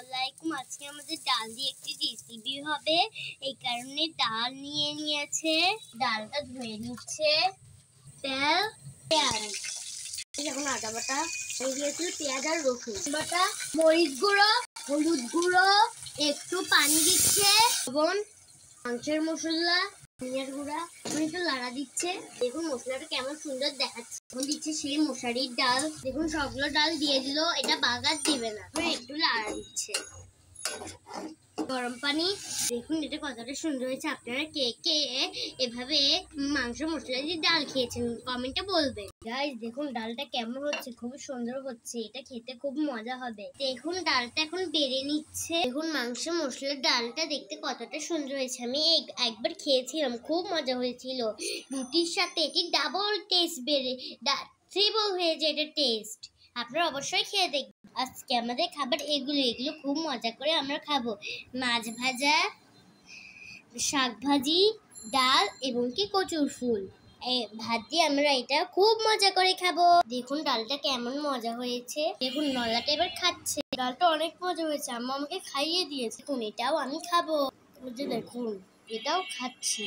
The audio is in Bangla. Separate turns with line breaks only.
আসসালামু আলাইকুম। আজকে আমাদের ডাল দিয়ে একটি রেসিপি হবে, এই কারণে ডাল নিয়ে নিয়েছে। ডালটা ধুয়ে নিচ্ছে। তেল, পেঁয়াজ, এখন আদা বাটা হয়ে গিয়েছিল, পেঁয়াজ আর রসুন বাটা, মরিচ গুঁড়ো, হলুদ গুঁড়ো, একটু পানি দিচ্ছে, লবণ, মাংসের মশলা, ধনিয়ার গুঁড়া, একটু লাড়া দিচ্ছে। দেখুন মশলাটা কেমন সুন্দর দেখাচ্ছে। এখন দিচ্ছে সেই মশারির ডাল। দেখুন সবগুলো ডাল দিয়ে দিল, এটা বাগার দিবে না, একটু লাড়া দিচ্ছে। গরম পানি। দেখুন এটা কতটা সুন্দর হয়েছে। আপনারা কে কে এভাবে মাংস মশলা দিয়ে ডাল খেয়েছেন কমেন্টে বলবেন। গাইস দেখুন ডালটা কেমন হচ্ছে, খুব সুন্দর হচ্ছে, এটা খেতে খুব মজা হবে। দেখুন ডালটা এখন বেড়ে নিচ্ছে। দেখুন মাংস মশলার ডালটা দেখতে কতটা সুন্দর হয়েছে। আমি একবার খেয়েছিলাম, খুব মজা হয়েছিল। রুটির সাথে এটি ডাবল টেস্ট ট্রিপল হয়ে যায় এটা টেস্ট। আপনারা অবশ্যই খেয়ে দেখবেন। আজকে আমাদের খাবার এগুলো খুব মজা করে আমরা খাবো। মাছ ভাজা, শাক ভাজি, ডাল এবং কি কচুর ফুল ভাত দিয়ে আমরা এটা খুব মজা করে খাবো। দেখুন ডালটা কেমন মজা হয়েছে। দেখুন নলাটা এবার খাচ্ছে। ডালটা অনেক মজা হয়েছে, আম্মা আমাকে খাইয়ে দিয়েছে। এটাও আমি খাবো। দেখুন এটাও খাচ্ছি।